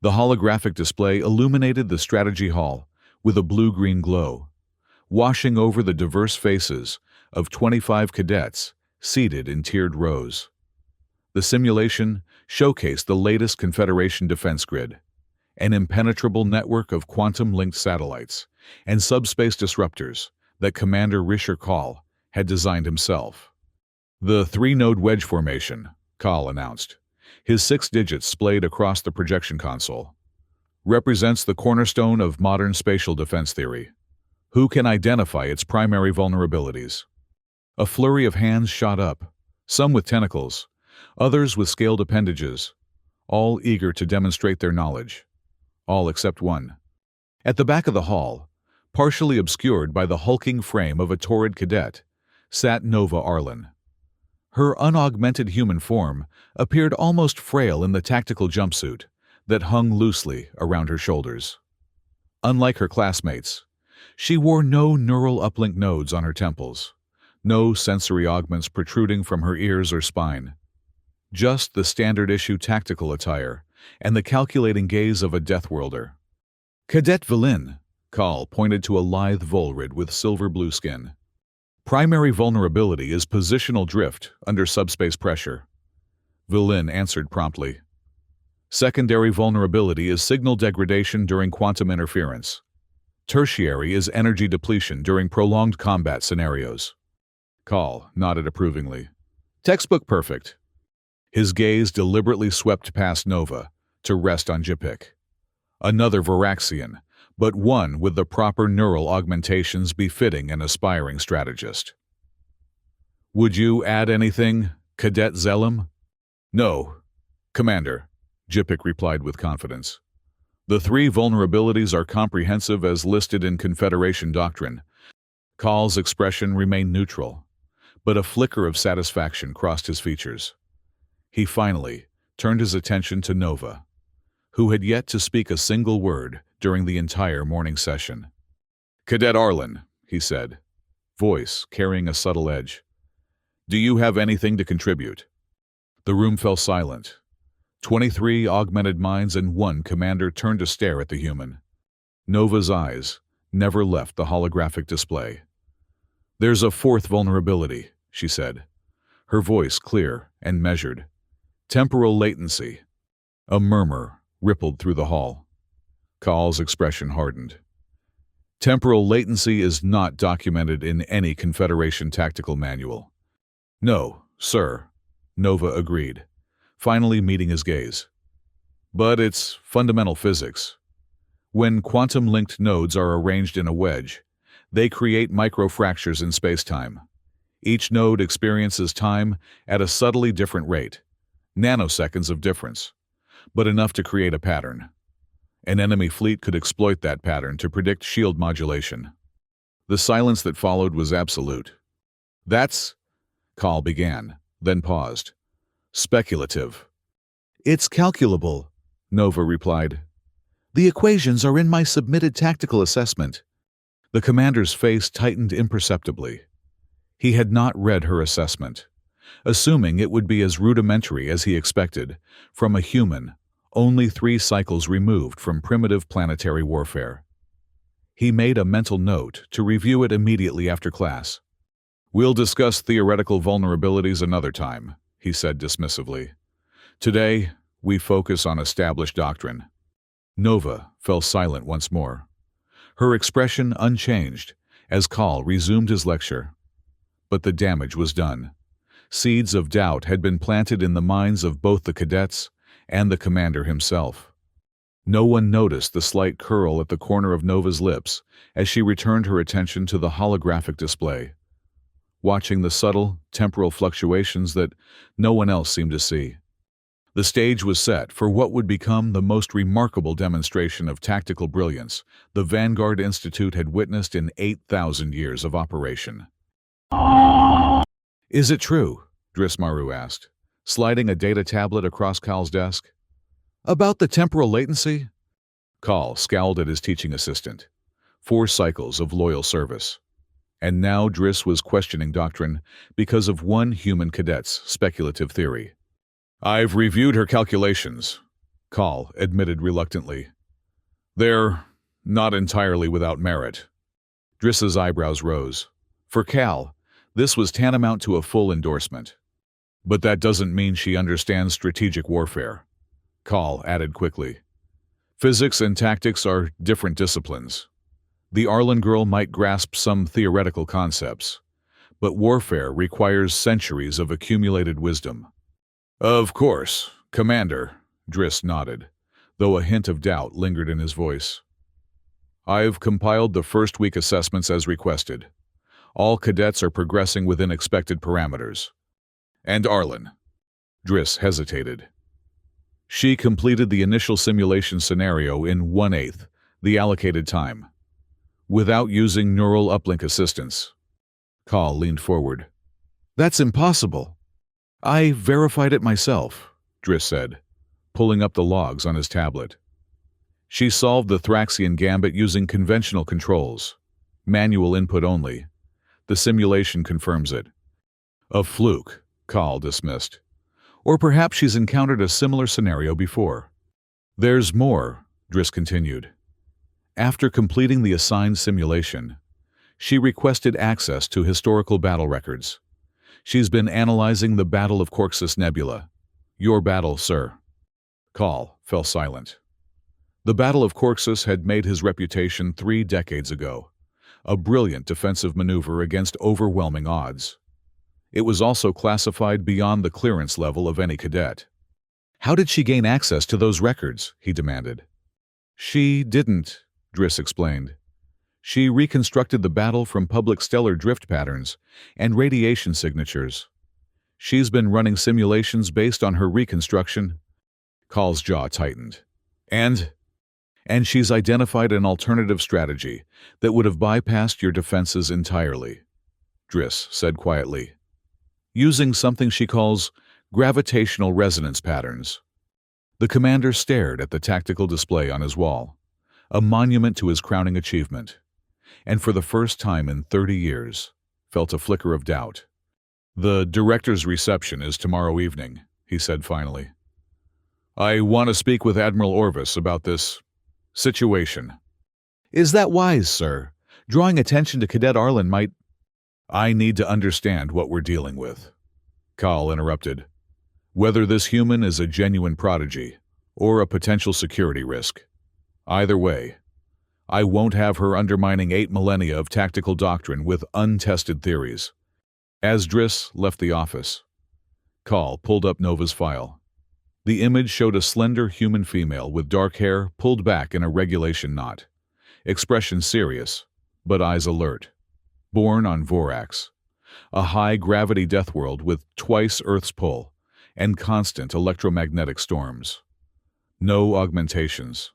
The holographic display illuminated the strategy hall with a blue-green glow, washing over the diverse faces of 25 cadets seated in tiered rows. The simulation showcased the latest Confederation defense grid, an impenetrable network of quantum-linked satellites and subspace disruptors that Commander Risher Call had designed himself. The three-node wedge formation, Call announced, his 6 digits splayed across the projection console, represents the cornerstone of modern spatial defense theory. Who can identify its primary vulnerabilities? A flurry of hands shot up, some with tentacles, others with scaled appendages, all eager to demonstrate their knowledge. All except one. At the back of the hall, partially obscured by the hulking frame of a Taurid cadet, sat Nova Arlen. Her unaugmented human form appeared almost frail in the tactical jumpsuit that hung loosely around her shoulders. Unlike her classmates, she wore no neural uplink nodes on her temples, no sensory augments protruding from her ears or spine. Just the standard-issue tactical attire and the calculating gaze of a Deathworlder. Cadet Villin, Call pointed to a lithe Volrid with silver-blue skin. Primary vulnerability is positional drift under subspace pressure. Villin answered promptly. Secondary vulnerability is signal degradation during quantum interference. Tertiary is energy depletion during prolonged combat scenarios. Call nodded approvingly. Textbook perfect. His gaze deliberately swept past Nova to rest on Jipik. Another Varaxian, but one with the proper neural augmentations befitting an aspiring strategist. Would you add anything, Cadet Zellum? No, Commander, Jipik replied with confidence. The 3 vulnerabilities are comprehensive as listed in Confederation doctrine. Call's expression remained neutral, but a flicker of satisfaction crossed his features. He finally turned his attention to Nova, who had yet to speak a single word during the entire morning session. Cadet Arlen, he said, voice carrying a subtle edge. Do you have anything to contribute? The room fell silent. 23 augmented minds and 1 commander turned to stare at the human. Nova's eyes never left the holographic display. There's a 4th vulnerability, she said, her voice clear and measured. Temporal latency. A murmur rippled through the hall. Call's expression hardened. Temporal latency is not documented in any Confederation tactical manual. No, sir, Nova agreed, finally meeting his gaze. But it's fundamental physics. When quantum-linked nodes are arranged in a wedge, they create microfractures in space-time. Each node experiences time at a subtly different rate, nanoseconds of difference, but enough to create a pattern. An enemy fleet could exploit that pattern to predict shield modulation. The silence that followed was absolute. That's, Call began, then paused. Speculative. It's calculable, Nova replied. The equations are in my submitted tactical assessment. The commander's face tightened imperceptibly. He had not read her assessment, assuming it would be as rudimentary as he expected from a human only 3 cycles removed from primitive planetary warfare. He made a mental note to review it immediately after class. We'll discuss theoretical vulnerabilities another time, he said dismissively. Today, we focus on established doctrine. Nova fell silent once more, her expression unchanged as Call resumed his lecture. But the damage was done. Seeds of doubt had been planted in the minds of both the cadets and the commander himself. No one noticed the slight curl at the corner of Nova's lips as she returned her attention to the holographic display, watching the subtle, temporal fluctuations that no one else seemed to see. The stage was set for what would become the most remarkable demonstration of tactical brilliance the Vanguard Institute had witnessed in 8,000 years of operation. Is it true? Drismaru asked, sliding a data tablet across Cal's desk. About the temporal latency? Cal scowled at his teaching assistant. 4 cycles of loyal service. And now Driss was questioning doctrine because of one human cadet's speculative theory. I've reviewed her calculations, Call admitted reluctantly. They're not entirely without merit. Driss's eyebrows rose. For Cal, this was tantamount to a full endorsement. But that doesn't mean she understands strategic warfare. Call added quickly. Physics and tactics are different disciplines. The Arlen girl might grasp some theoretical concepts, but warfare requires centuries of accumulated wisdom. Of course, Commander, Driss nodded, though a hint of doubt lingered in his voice. I've compiled the first week assessments as requested. All cadets are progressing within expected parameters. And Arlen. Driss hesitated. She completed the initial simulation scenario in 1/8 the allocated time, without using neural uplink assistance. Call leaned forward. That's impossible. I verified it myself, Driss said, pulling up the logs on his tablet. She solved the Thraxian gambit using conventional controls, manual input only. The simulation confirms it. A fluke, Call dismissed. Or perhaps she's encountered a similar scenario before. There's more, Driss continued. After completing the assigned simulation, she requested access to historical battle records. She's been analyzing the Battle of Corxus Nebula. Your battle, sir. Call fell silent. The Battle of Corxus had made his reputation 3 decades ago, a brilliant defensive maneuver against overwhelming odds. It was also classified beyond the clearance level of any cadet. How did she gain access to those records? He demanded. She didn't, Driss explained. She reconstructed the battle from public stellar drift patterns and radiation signatures. She's been running simulations based on her reconstruction. Call's jaw tightened. And she's identified an alternative strategy that would have bypassed your defenses entirely, Driss said quietly. Using something she calls gravitational resonance patterns. The commander stared at the tactical display on his wall, a monument to his crowning achievement, and for the first time in 30 years, felt a flicker of doubt. The director's reception is tomorrow evening, he said finally. I want to speak with Admiral Orvis about this situation. Is that wise, sir? Drawing attention to Cadet Arlen might... I need to understand what we're dealing with, Call interrupted. Whether this human is a genuine prodigy or a potential security risk. Either way, I won't have her undermining 8 millennia of tactical doctrine with untested theories. As Driss left the office, Call pulled up Nova's file. The image showed a slender human female with dark hair pulled back in a regulation knot, expression serious, but eyes alert. Born on Vorax, a high-gravity deathworld with twice Earth's pull and constant electromagnetic storms. No augmentations,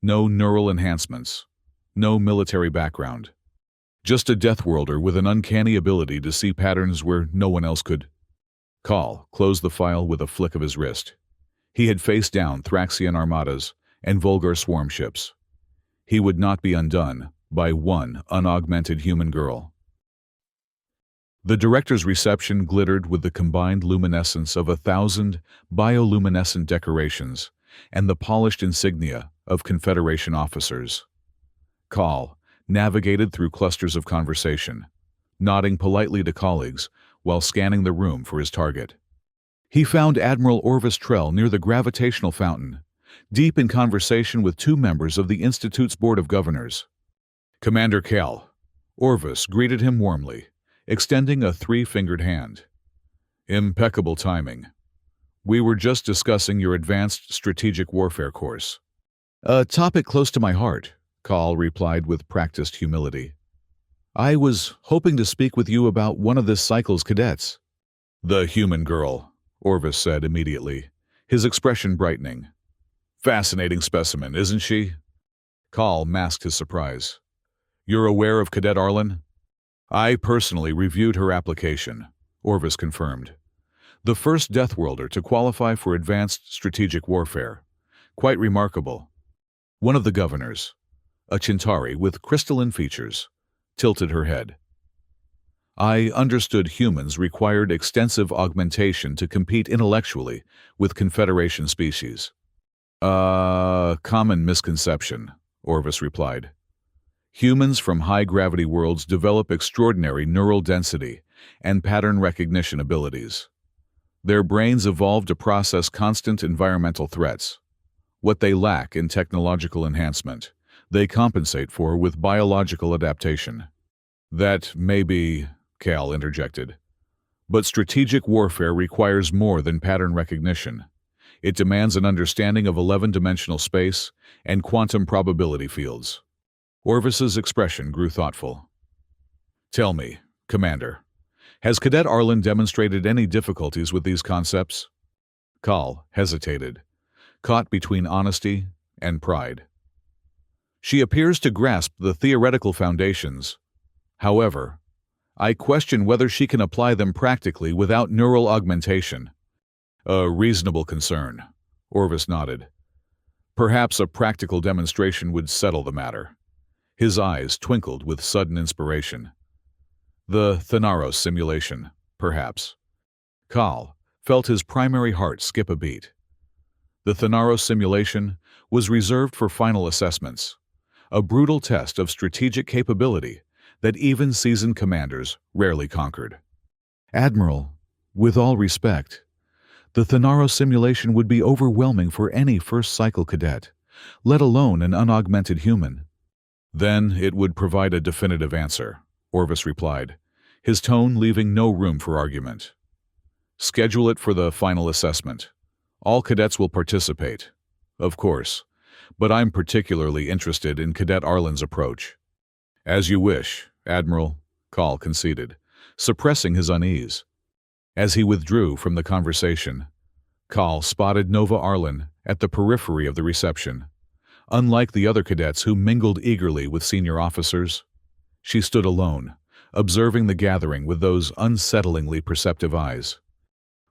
no neural enhancements, no military background. Just a Deathworlder with an uncanny ability to see patterns where no one else could. Call closed the file with a flick of his wrist. He had faced down Thraxian armadas and Vulgar swarm ships. He would not be undone by one unaugmented human girl. The director's reception glittered with the combined luminescence of 1,000 bioluminescent decorations and the polished insignia of Confederation officers. Call navigated through clusters of conversation, nodding politely to colleagues while scanning the room for his target. He found Admiral Orvis Trell near the gravitational fountain, deep in conversation with 2 members of the Institute's Board of Governors. Commander Cal, Orvis greeted him warmly, extending a 3-fingered hand. Impeccable timing. We were just discussing your advanced strategic warfare course. A topic close to my heart, Call replied with practiced humility. I was hoping to speak with you about one of this cycle's cadets. The human girl, Orvis said immediately, his expression brightening. Fascinating specimen, isn't she? Call masked his surprise. You're aware of Cadet Arlen? I personally reviewed her application, Orvis confirmed. The first Deathworlder to qualify for advanced strategic warfare. Quite remarkable. One of the governors, a Chintari with crystalline features, tilted her head. I understood humans required extensive augmentation to compete intellectually with Confederation species. Common misconception, Orvis replied. Humans from high-gravity worlds develop extraordinary neural density and pattern recognition abilities. Their brains evolved to process constant environmental threats. What they lack in technological enhancement, they compensate for with biological adaptation. That may be, Cal interjected. But strategic warfare requires more than pattern recognition. It demands an understanding of 11-dimensional space and quantum probability fields. Orvis's expression grew thoughtful. Tell me, Commander, has Cadet Arlen demonstrated any difficulties with these concepts? Cal hesitated, caught between honesty and pride. She appears to grasp the theoretical foundations. However, I question whether she can apply them practically without neural augmentation. A reasonable concern, Orvis nodded. Perhaps a practical demonstration would settle the matter. His eyes twinkled with sudden inspiration. The Thanaros simulation, perhaps. Cal felt his primary heart skip a beat. The Thanaros simulation was reserved for final assessments, a brutal test of strategic capability that even seasoned commanders rarely conquered. Admiral, with all respect, the Thanaros simulation would be overwhelming for any first-cycle cadet, let alone an unaugmented human. Then it would provide a definitive answer, Orvis replied, his tone leaving no room for argument. Schedule it for the final assessment. All cadets will participate, of course, but I'm particularly interested in Cadet Arlen's approach. As you wish, Admiral, Cal conceded, suppressing his unease. As he withdrew from the conversation, Cal spotted Nova Arlen at the periphery of the reception. Unlike the other cadets who mingled eagerly with senior officers, she stood alone, observing the gathering with those unsettlingly perceptive eyes.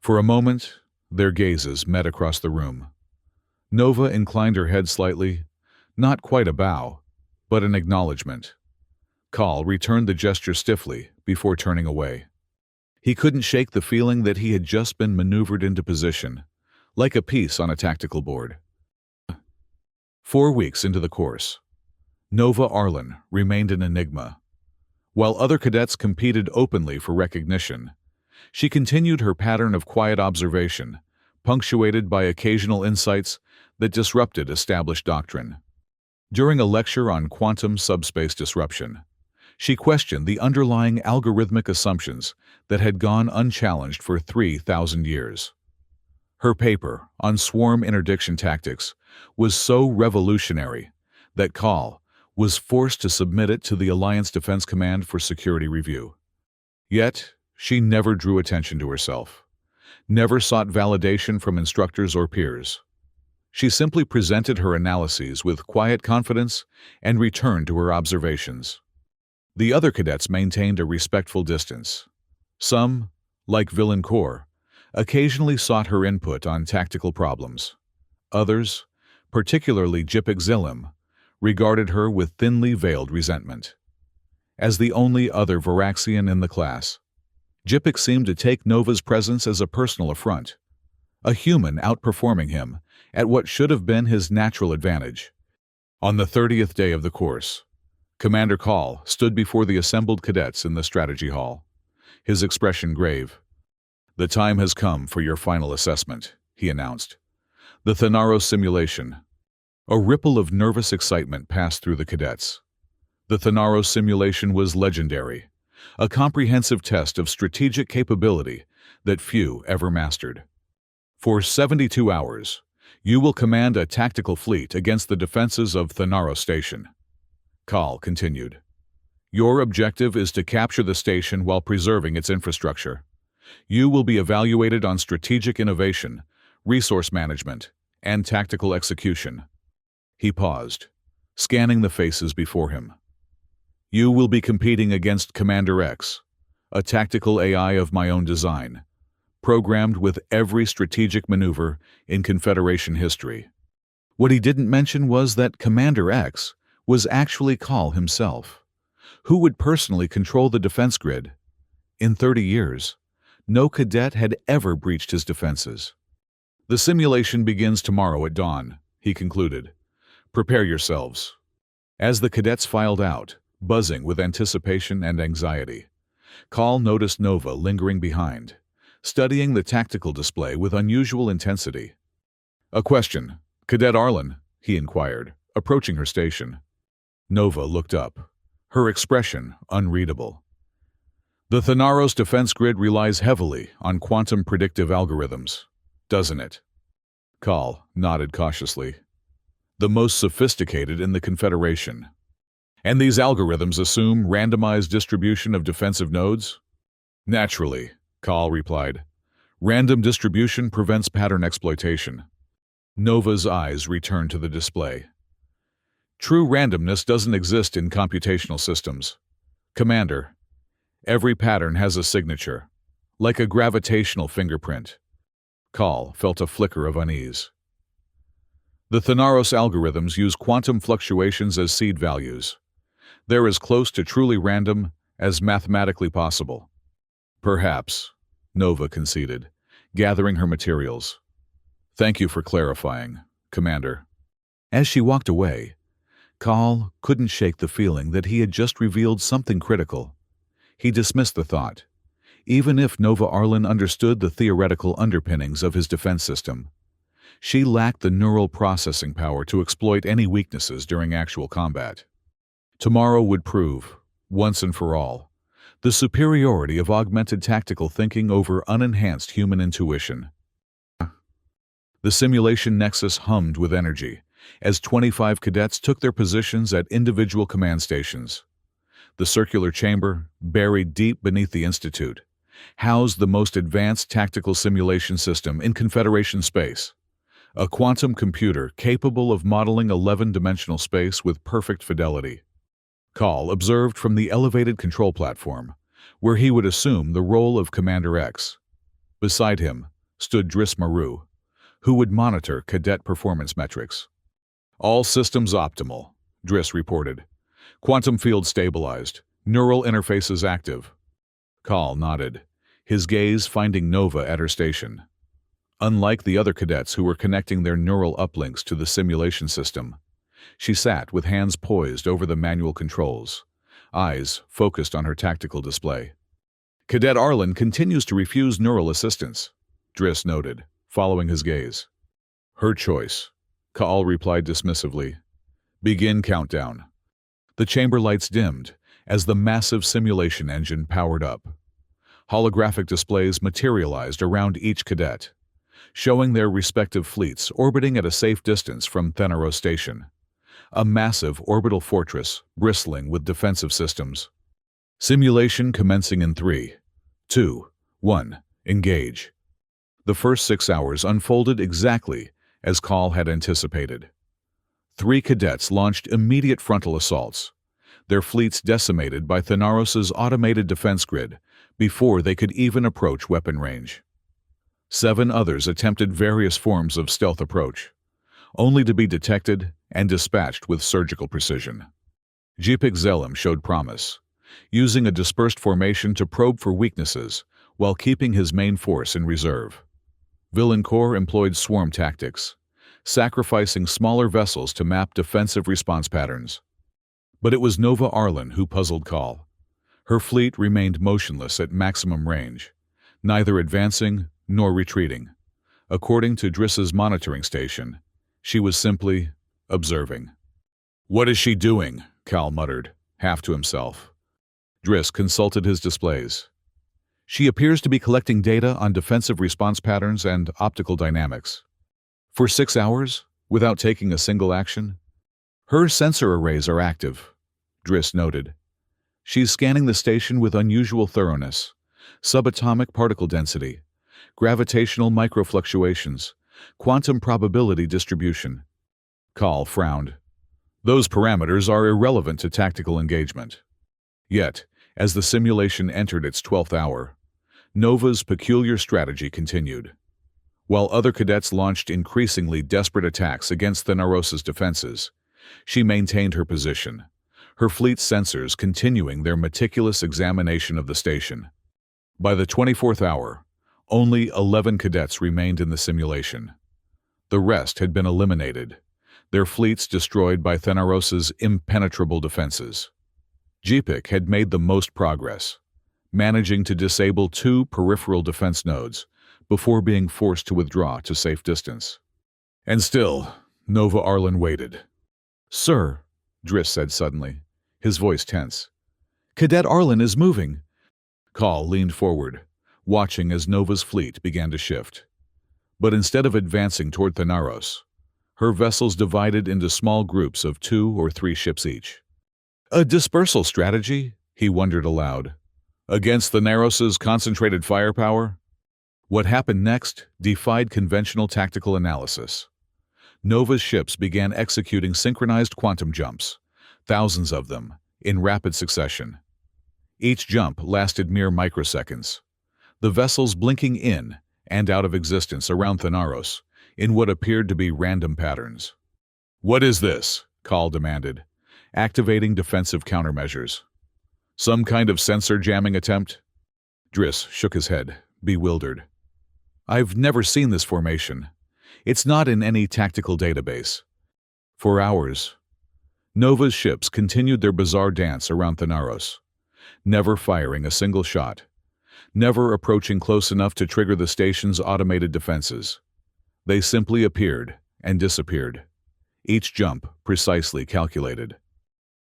For a moment, their gazes met across the room. Nova inclined her head slightly, not quite a bow, but an acknowledgement. Cal returned the gesture stiffly before turning away. He couldn't shake the feeling that he had just been maneuvered into position, like a piece on a tactical board. 4 weeks into the course, Nova Arlen remained an enigma. While other cadets competed openly for recognition, she continued her pattern of quiet observation, punctuated by occasional insights that disrupted established doctrine. During a lecture on quantum subspace disruption, she questioned the underlying algorithmic assumptions that had gone unchallenged for 3,000 years. Her paper on swarm interdiction tactics was so revolutionary that Cal was forced to submit it to the Alliance Defense Command for security review. Yet, she never drew attention to herself, never sought validation from instructors or peers. She simply presented her analyses with quiet confidence and returned to her observations. The other cadets maintained a respectful distance. Some, like Villancourt, occasionally sought her input on tactical problems. Others, particularly Jipik Zilim, regarded her with thinly veiled resentment. As the only other Varaxian in the class, Jipik seemed to take Nova's presence as a personal affront, a human outperforming him at what should have been his natural advantage. On the 30th day of the course, Commander Cal stood before the assembled cadets in the strategy hall, his expression grave. "The time has come for your final assessment," he announced. "The Thanaros simulation." A ripple of nervous excitement passed through the cadets. The Thanaros simulation was legendary, a comprehensive test of strategic capability that few ever mastered. For 72 hours, you will command a tactical fleet against the defenses of Thanaros Station. Cal continued. Your objective is to capture the station while preserving its infrastructure. You will be evaluated on strategic innovation, resource management, and tactical execution. He paused, scanning the faces before him. You will be competing against Commander X, a tactical AI of my own design, programmed with every strategic maneuver in Confederation history. What he didn't mention was that Commander X was actually Cal himself, who would personally control the defense grid. In 30 years, no cadet had ever breached his defenses. The simulation begins tomorrow at dawn, he concluded. "Prepare yourselves." As the cadets filed out, buzzing with anticipation and anxiety, Call noticed Nova lingering behind, studying the tactical display with unusual intensity. "A question, Cadet Arlen," he inquired, approaching her station. Nova looked up, her expression unreadable. "The Thanaros defense grid relies heavily on quantum predictive algorithms, doesn't it?" Call nodded cautiously. "The most sophisticated in the Confederation. And these algorithms assume randomized distribution of defensive nodes?" "Naturally," Call replied. "Random distribution prevents pattern exploitation." Nova's eyes returned to the display. "True randomness doesn't exist in computational systems. Commander, every pattern has a signature, like a gravitational fingerprint." Call felt a flicker of unease. "The Thanaros algorithms use quantum fluctuations as seed values. They're as close to truly random as mathematically possible." "Perhaps," Nova conceded, gathering her materials. "Thank you for clarifying, Commander." As she walked away, Call couldn't shake the feeling that he had just revealed something critical. He dismissed the thought. Even if Nova Arlen understood the theoretical underpinnings of his defense system, she lacked the neural processing power to exploit any weaknesses during actual combat. Tomorrow would prove, once and for all, the superiority of augmented tactical thinking over unenhanced human intuition. The simulation nexus hummed with energy as 25 cadets took their positions at individual command stations. The circular chamber, buried deep beneath the Institute, housed the most advanced tactical simulation system in Confederation space, a quantum computer capable of modeling 11-dimensional space with perfect fidelity. Call observed from the elevated control platform, where he would assume the role of Commander X. Beside him stood Driss Maru, who would monitor cadet performance metrics. "All systems optimal," Driss reported. "Quantum field stabilized, neural interfaces active." Call nodded, his gaze finding Nova at her station. Unlike the other cadets who were connecting their neural uplinks to the simulation system, she sat with hands poised over the manual controls, eyes focused on her tactical display. "Cadet Arlen continues to refuse neural assistance," Driss noted, following his gaze. "Her choice," Call replied dismissively. "Begin countdown." The chamber lights dimmed as the massive simulation engine powered up. Holographic displays materialized around each cadet, showing their respective fleets orbiting at a safe distance from Thanaros Station, a massive orbital fortress bristling with defensive systems. Simulation commencing in 3, 2, 1, engage. The first 6 hours unfolded exactly as Call had anticipated. 3 cadets launched immediate frontal assaults, their fleets decimated by Thanaros' automated defense grid before they could even approach weapon range. 7 others attempted various forms of stealth approach, only to be detected and dispatched with surgical precision. Jeepik Zelim showed promise, using a dispersed formation to probe for weaknesses while keeping his main force in reserve. Villancourt employed swarm tactics, sacrificing smaller vessels to map defensive response patterns. But it was Nova Arlen who puzzled Call. Her fleet remained motionless at maximum range, neither advancing nor retreating. According to Driss's monitoring station, she was simply observing. "What is she doing?" Cal muttered, half to himself. Driss consulted his displays. "She appears to be collecting data on defensive response patterns and optical dynamics. For 6 hours, without taking a single action? Her sensor arrays are active," Driss noted. "She's scanning the station with unusual thoroughness, subatomic particle density, gravitational microfluctuations, quantum probability distribution." Call frowned. "Those parameters are irrelevant to tactical engagement." Yet, as the simulation entered its 12th hour, Nova's peculiar strategy continued. While other cadets launched increasingly desperate attacks against Thanaros' defenses, she maintained her position, her fleet's sensors continuing their meticulous examination of the station. By the 24th hour, only 11 cadets remained in the simulation. The rest had been eliminated, their fleets destroyed by Thanaros's impenetrable defenses. GPIC had made the most progress, managing to disable 2 peripheral defense nodes before being forced to withdraw to safe distance. And still, Nova Arlen waited. "Sir," Driss said suddenly, his voice tense. "Cadet Arlen is moving." Call leaned forward, watching as Nova's fleet began to shift. But instead of advancing toward Thanaros, her vessels divided into small groups of 2 or 3 ships each. "A dispersal strategy?" he wondered aloud. "Against Thanaros's concentrated firepower?" What happened next defied conventional tactical analysis. Nova's ships began executing synchronized quantum jumps, thousands of them, in rapid succession. Each jump lasted mere microseconds, the vessels blinking in and out of existence around Thanaros in what appeared to be random patterns. "What is this?" Call demanded, activating defensive countermeasures. "Some kind of sensor jamming attempt?" Driss shook his head, bewildered. "I've never seen this formation. It's not in any tactical database." For hours, Nova's ships continued their bizarre dance around Thanaros, never firing a single shot, never approaching close enough to trigger the station's automated defenses. They simply appeared and disappeared, each jump precisely calculated.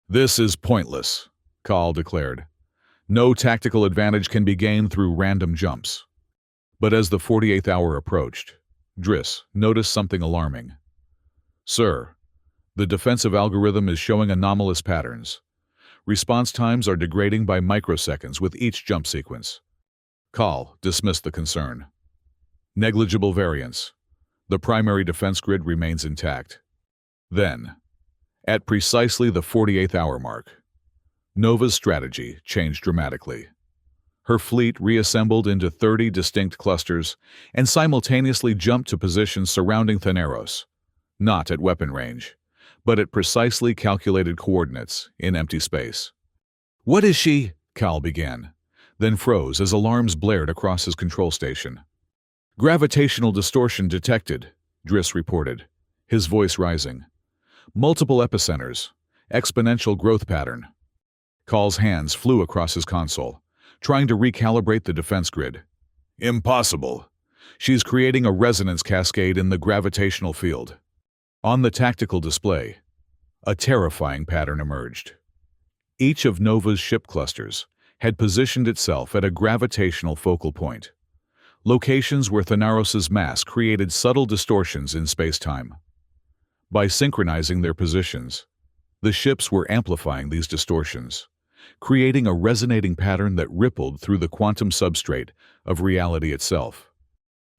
"This is pointless," Call declared. "No tactical advantage can be gained through random jumps." But as the 48th hour approached, Driss noticed something alarming. "Sir, the defensive algorithm is showing anomalous patterns. Response times are degrading by microseconds with each jump sequence." Call dismissed the concern. "Negligible variance. The primary defense grid remains intact." Then, at precisely the 48th hour mark, Nova's strategy changed dramatically. Her fleet reassembled into 30 distinct clusters and simultaneously jumped to positions surrounding Thanaros, not at weapon range, but at precisely calculated coordinates in empty space. "What is she?" Cal began, then froze as alarms blared across his control station. "Gravitational distortion detected," Driss reported, his voice rising. "Multiple epicenters. Exponential growth pattern." Call's hands flew across his console, trying to recalibrate the defense grid. "Impossible. She's creating a resonance cascade in the gravitational field." On the tactical display, a terrifying pattern emerged. Each of Nova's ship clusters had positioned itself at a gravitational focal point, locations where Thanaros's mass created subtle distortions in space-time. By synchronizing their positions, the ships were amplifying these distortions, creating a resonating pattern that rippled through the quantum substrate of reality itself.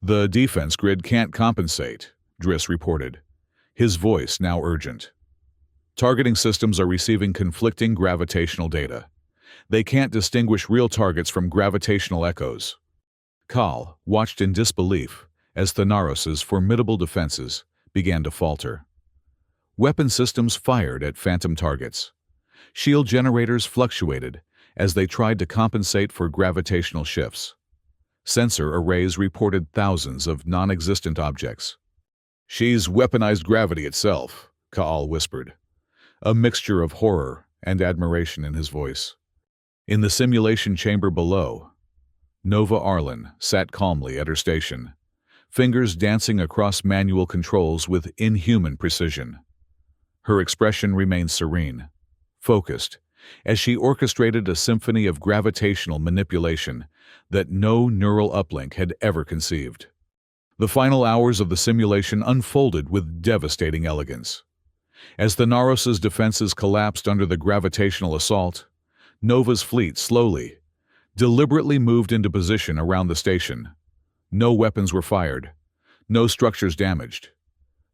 "The defense grid can't compensate," Driss reported, his voice now urgent. "Targeting systems are receiving conflicting gravitational data. They can't distinguish real targets from gravitational echoes." Call watched in disbelief as Thanaros's formidable defenses began to falter. Weapon systems fired at phantom targets. Shield generators fluctuated as they tried to compensate for gravitational shifts. Sensor arrays reported thousands of non-existent objects. "She's weaponized gravity itself," Kaal whispered, a mixture of horror and admiration in his voice. In the simulation chamber below, Nova Arlen sat calmly at her station, fingers dancing across manual controls with inhuman precision. Her expression remained serene, focused, as she orchestrated a symphony of gravitational manipulation that no neural uplink had ever conceived. The final hours of the simulation unfolded with devastating elegance. As Thanaros's defenses collapsed under the gravitational assault, Nova's fleet slowly, deliberately moved into position around the station. No weapons were fired, no structures damaged.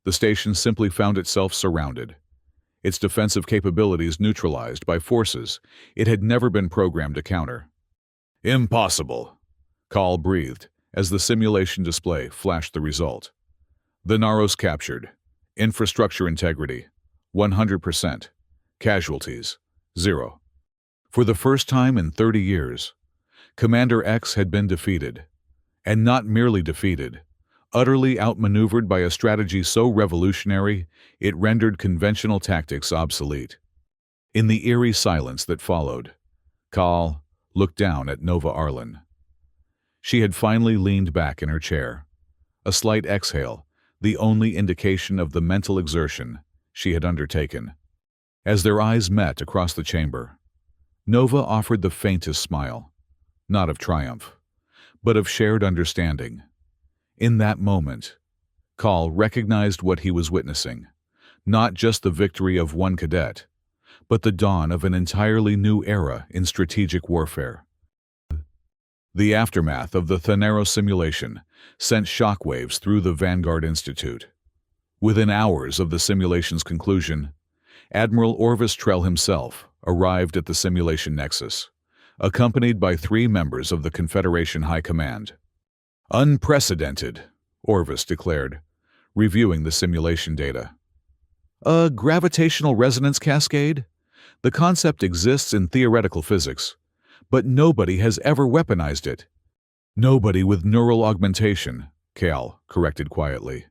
The station simply found itself surrounded, its defensive capabilities neutralized by forces it had never been programmed to counter. "Impossible," Call breathed as the simulation display flashed the result. Thanaros captured. Infrastructure integrity, 100%. Casualties, 0. For the first time in 30 years, Commander X had been defeated. And not merely defeated, utterly outmaneuvered by a strategy so revolutionary it rendered conventional tactics obsolete. In the eerie silence that followed, Kal looked down at Nova Arlen. She had finally leaned back in her chair. A slight exhale, the only indication of the mental exertion she had undertaken. As their eyes met across the chamber, Nova offered the faintest smile, not of triumph, but of shared understanding. In that moment, Kal recognized what he was witnessing, not just the victory of one cadet, but the dawn of an entirely new era in strategic warfare. The aftermath of the Thanero simulation sent shockwaves through the Vanguard Institute. Within hours of the simulation's conclusion, Admiral Orvis Trell himself arrived at the simulation nexus, accompanied by 3 members of the Confederation High Command. "Unprecedented," Orvis declared, reviewing the simulation data. "A gravitational resonance cascade? The concept exists in theoretical physics, but nobody has ever weaponized it." "Nobody with neural augmentation," Kal corrected quietly.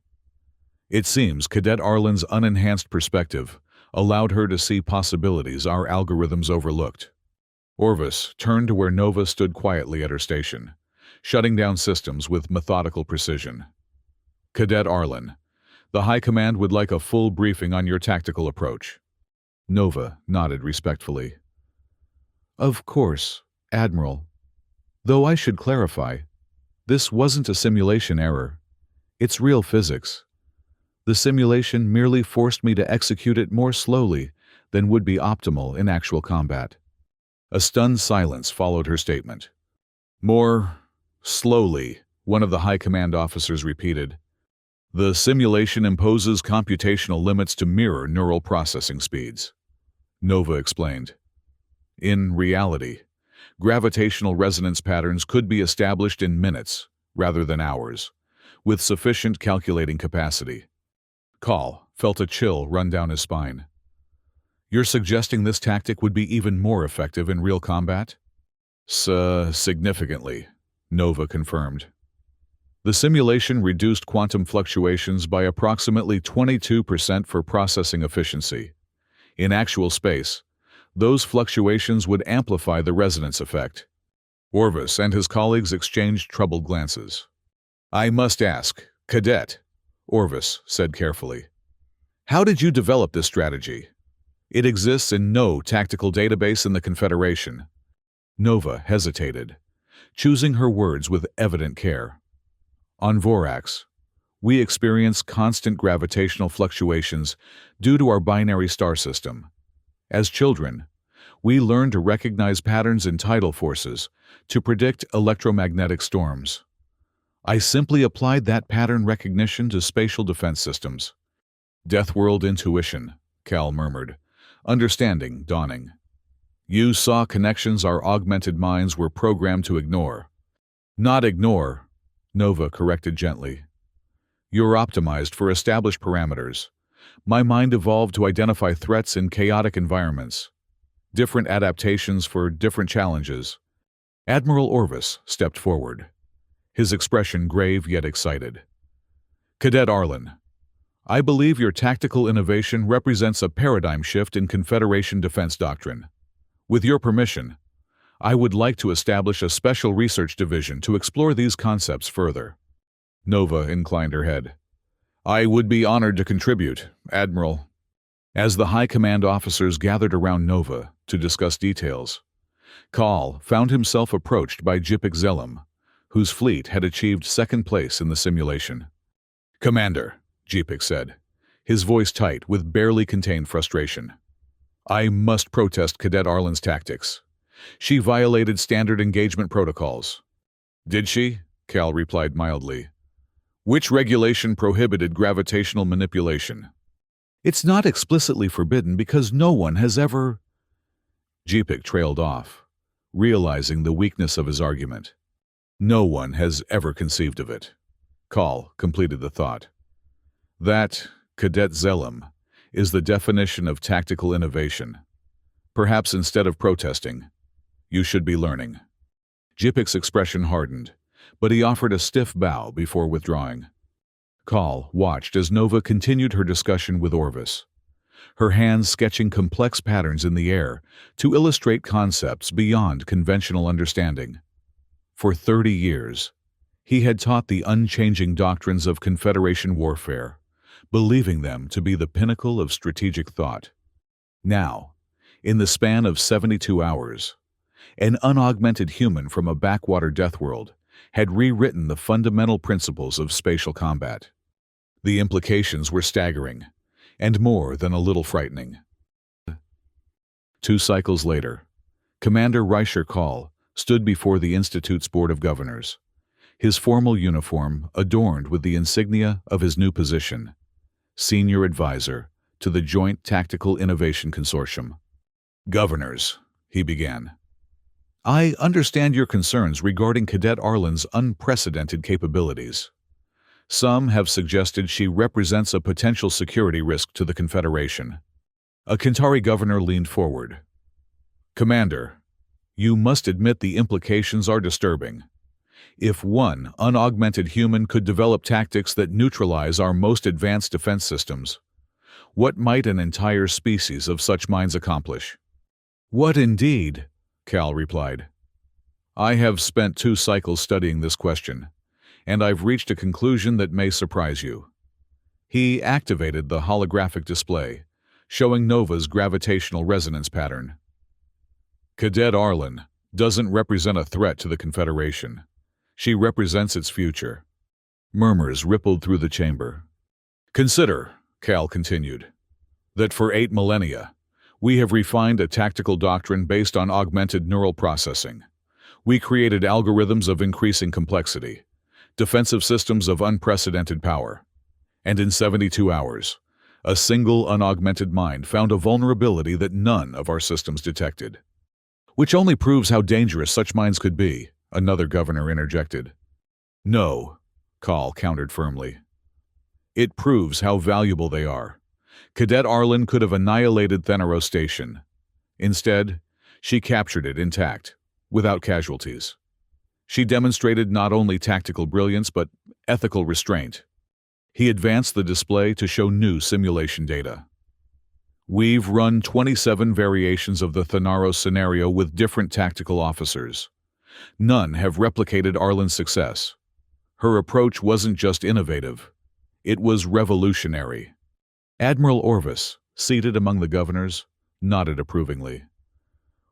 It seems Cadet Arlen's unenhanced perspective allowed her to see possibilities our algorithms overlooked. Orvis turned to where Nova stood quietly at her station, shutting down systems with methodical precision. "Cadet Arlen, the High Command would like a full briefing on your tactical approach." Nova nodded respectfully. "Of course, Admiral. Though I should clarify, this wasn't a simulation error. It's real physics. The simulation merely forced me to execute it more slowly than would be optimal in actual combat." A stunned silence followed her statement. "More slowly," one of the High Command officers repeated. "The simulation imposes computational limits to mirror neural processing speeds," Nova explained. "In reality, gravitational resonance patterns could be established in minutes rather than hours, with sufficient calculating capacity." Kal felt a chill run down his spine. "You're suggesting this tactic would be even more effective in real combat?" "Significantly," Nova confirmed. "The simulation reduced quantum fluctuations by approximately 22% for processing efficiency. In actual space, those fluctuations would amplify the resonance effect." Orvis and his colleagues exchanged troubled glances. "I must ask, Cadet," Orvis said carefully, "how did you develop this strategy? It exists in no tactical database in the Confederation." Nova hesitated, choosing her words with evident care. "On Vorax, we experience constant gravitational fluctuations due to our binary star system. As children, we learn to recognize patterns in tidal forces to predict electromagnetic storms. I simply applied that pattern recognition to spatial defense systems." "Deathworld intuition," Kal murmured, understanding dawning. "You saw connections our augmented minds were programmed to ignore." "Not ignore," Nova corrected gently. "You're optimized for established parameters. My mind evolved to identify threats in chaotic environments. Different adaptations for different challenges." Admiral Orvis stepped forward, his expression grave yet excited. "Cadet Arlen, I believe your tactical innovation represents a paradigm shift in Confederation defense doctrine. With your permission, I would like to establish a special research division to explore these concepts further." Nova inclined her head. "I would be honored to contribute, Admiral." As the High Command officers gathered around Nova to discuss details, Kal found himself approached by Jipik Zelem, whose fleet had achieved second place in the simulation. "Commander," Jipik said, his voice tight with barely contained frustration, "I must protest Cadet Arlen's tactics. She violated standard engagement protocols." "Did she?" Kal replied mildly. "Which regulation prohibited gravitational manipulation?" "It's not explicitly forbidden because no one has ever—" Jipik trailed off, realizing the weakness of his argument. "No one has ever conceived of it." Kal completed the thought. "That, Cadet Zelem, is the definition of tactical innovation. Perhaps instead of protesting, you should be learning." Jipik's expression hardened, but he offered a stiff bow before withdrawing. Call watched as Nova continued her discussion with Orvis, her hands sketching complex patterns in the air to illustrate concepts beyond conventional understanding. For 30 years, he had taught the unchanging doctrines of Confederation warfare, believing them to be the pinnacle of strategic thought. Now, in the span of 72 hours, an unaugmented human from a backwater Deathworld had rewritten the fundamental principles of spatial combat. The implications were staggering, and more than a little frightening. 2 cycles later, Commander Reicher Call stood before the Institute's Board of Governors, his formal uniform adorned with the insignia of his new position, Senior Advisor to the Joint Tactical Innovation Consortium. "Governors," he began, "I understand your concerns regarding Cadet Arlen's unprecedented capabilities. Some have suggested she represents a potential security risk to the Confederation." A Kentari governor leaned forward. "Commander, you must admit the implications are disturbing. If one unaugmented human could develop tactics that neutralize our most advanced defense systems, what might an entire species of such minds accomplish?" "What indeed?" Cal replied. "I have spent 2 cycles studying this question, and I've reached a conclusion that may surprise you." He activated the holographic display, showing Nova's gravitational resonance pattern. "Cadet Arlen doesn't represent a threat to the Confederation. She represents its future." Murmurs rippled through the chamber. "Consider," Cal continued, "that for 8 millennia, we have refined a tactical doctrine based on augmented neural processing. We created algorithms of increasing complexity, defensive systems of unprecedented power. And in 72 hours, a single unaugmented mind found a vulnerability that none of our systems detected." "Which only proves how dangerous such minds could be," another governor interjected. "No," Call countered firmly. "It proves how valuable they are. Cadet Arlen could have annihilated Thenaro Station. Instead, she captured it intact, without casualties. She demonstrated not only tactical brilliance but ethical restraint." He advanced the display to show new simulation data. "We've run 27 variations of the Thenaro scenario with different tactical officers. None have replicated Arlen's success. Her approach wasn't just innovative, it was revolutionary." Admiral Orvis, seated among the governors, nodded approvingly.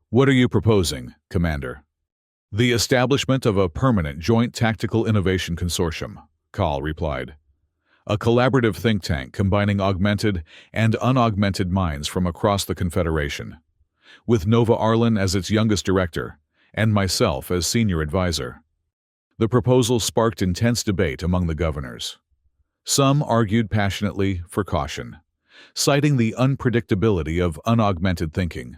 "What are you proposing, Commander?" "The establishment of a permanent Joint Tactical Innovation Consortium," Call replied. "A collaborative think tank combining augmented and unaugmented minds from across the Confederation, with Nova Arlen as its youngest director, and myself as senior advisor." The proposal sparked intense debate among the governors. Some argued passionately for caution, citing the unpredictability of unaugmented thinking.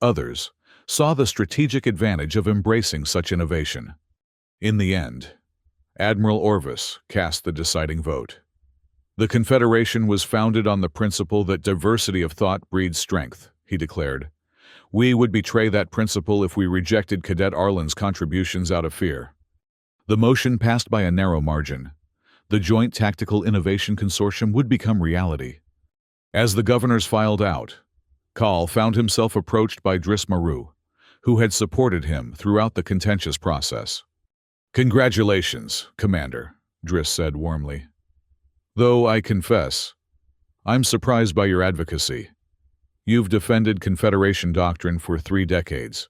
Others saw the strategic advantage of embracing such innovation. In the end, Admiral Orvis cast the deciding vote. "The Confederation was founded on the principle that diversity of thought breeds strength," he declared. "We would betray that principle if we rejected Cadet Arlen's contributions out of fear." The motion passed by a narrow margin. The Joint Tactical Innovation Consortium would become reality. As the governors filed out, Call found himself approached by Driss Maru, who had supported him throughout the contentious process. "Congratulations, Commander," Driss said warmly. "Though I confess, I'm surprised by your advocacy. You've defended Confederation doctrine for 3 decades.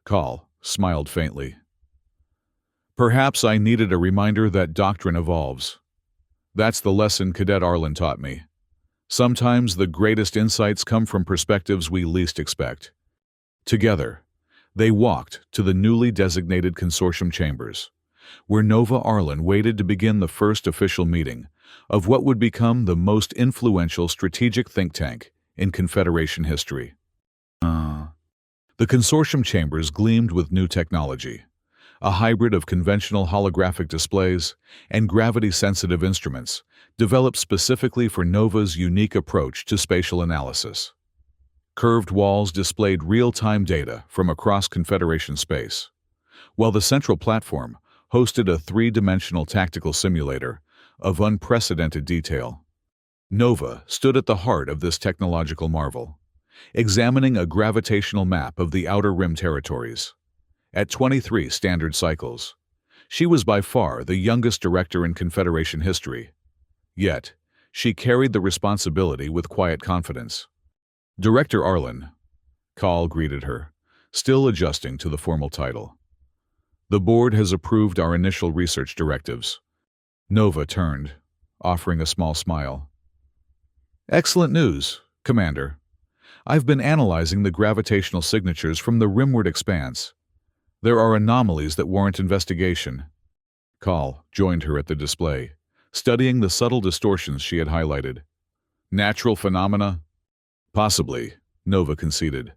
Call smiled faintly. "Perhaps I needed a reminder that doctrine evolves. That's the lesson Cadet Arlen taught me. Sometimes the greatest insights come from perspectives we least expect." Together, they walked to the newly designated consortium chambers, where Nova Arlen waited to begin the first official meeting of what would become the most influential strategic think tank in Confederation history. The consortium chambers gleamed with new technology, a hybrid of conventional holographic displays and gravity-sensitive instruments developed specifically for Nova's unique approach to spatial analysis. Curved walls displayed real-time data from across Confederation space, while the central platform hosted a 3-dimensional tactical simulator of unprecedented detail. Nova stood at the heart of this technological marvel, examining a gravitational map of the Outer Rim territories. At 23 standard cycles, she was by far the youngest director in Confederation history. Yet, she carried the responsibility with quiet confidence. "Director Arlen," Call greeted her, still adjusting to the formal title. "The board has approved our initial research directives." Nova turned, offering a small smile. "Excellent news, Commander. I've been analyzing the gravitational signatures from the rimward expanse. There are anomalies that warrant investigation." Call joined her at the display, studying the subtle distortions she had highlighted. "Natural phenomena?" "Possibly," Nova conceded.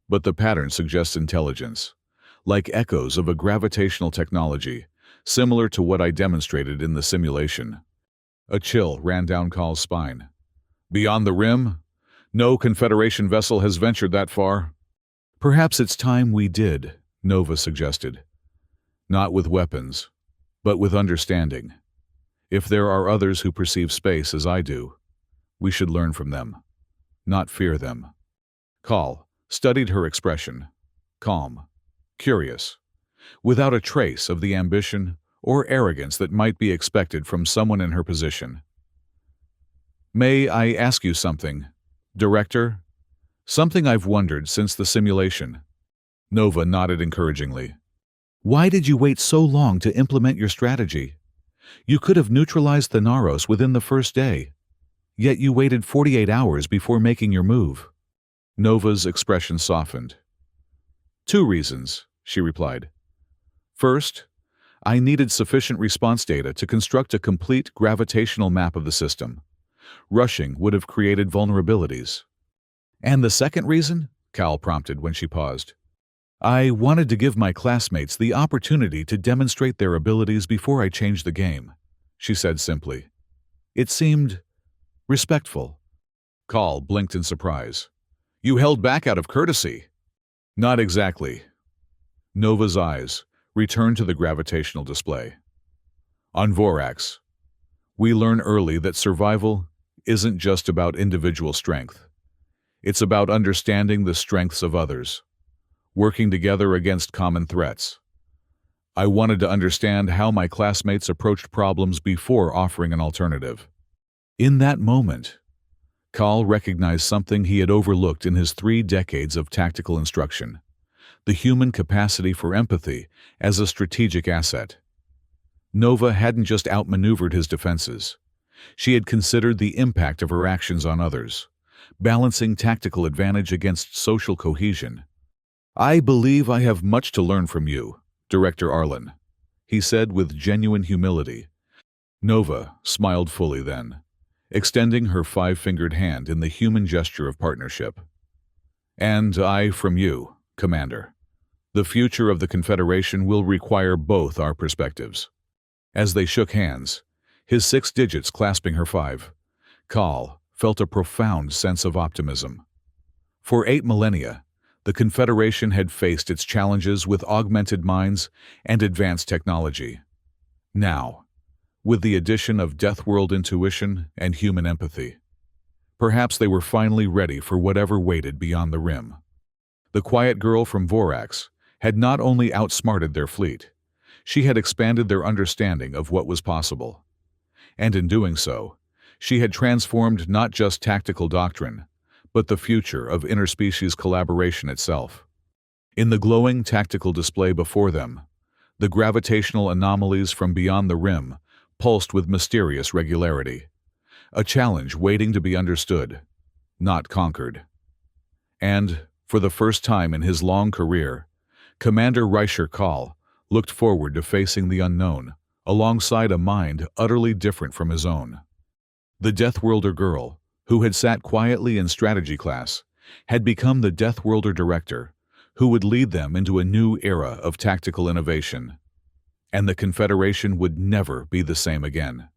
"But the pattern suggests intelligence, like echoes of a gravitational technology, similar to what I demonstrated in the simulation." A chill ran down Call's spine. "Beyond the rim? No Confederation vessel has ventured that far." "Perhaps it's time we did," Nova suggested. "Not with weapons, but with understanding. If there are others who perceive space as I do, we should learn from them, not fear them." Call studied her expression, calm, curious, without a trace of the ambition or arrogance that might be expected from someone in her position. "May I ask you something, Director? Something I've wondered since the simulation." Nova nodded encouragingly. "Why did you wait so long to implement your strategy? You could have neutralized the Naros within the first day, yet you waited 48 hours before making your move." Nova's expression softened. "Two reasons," she replied. "First, I needed sufficient response data to construct a complete gravitational map of the system. Rushing would have created vulnerabilities." "And the second reason?" Cal prompted when she paused. "I wanted to give my classmates the opportunity to demonstrate their abilities before I changed the game," she said simply. "It seemed respectful." Call blinked in surprise. "You held back out of courtesy." "Not exactly." Nova's eyes returned to the gravitational display. "On Vorax, we learn early that survival isn't just about individual strength. It's about understanding the strengths of others, working together against common threats. I wanted to understand how my classmates approached problems before offering an alternative." In that moment, Call recognized something he had overlooked in his 3 decades of tactical instruction: the human capacity for empathy as a strategic asset. Nova hadn't just outmaneuvered his defenses. She had considered the impact of her actions on others, balancing tactical advantage against social cohesion. "I believe I have much to learn from you, Director Arlen," he said with genuine humility. Nova smiled fully then, extending her 5-fingered hand in the human gesture of partnership. "And I from you, Commander. The future of the Confederation will require both our perspectives." As they shook hands, his 6 digits clasping her 5, Call felt a profound sense of optimism. For 8 millennia, the Confederation had faced its challenges with augmented minds and advanced technology. Now, with the addition of Deathworld intuition and human empathy, perhaps they were finally ready for whatever waited beyond the rim. The quiet girl from Vorax had not only outsmarted their fleet, she had expanded their understanding of what was possible. And in doing so, she had transformed not just tactical doctrine, but the future of interspecies collaboration itself. In the glowing tactical display before them, the gravitational anomalies from beyond the rim pulsed with mysterious regularity, a challenge waiting to be understood, not conquered. And, for the first time in his long career, Commander Reicher Call looked forward to facing the unknown, alongside a mind utterly different from his own. The Deathworlder girl, who had sat quietly in strategy class, had become the Deathworlder director, who would lead them into a new era of tactical innovation. And the Confederation would never be the same again.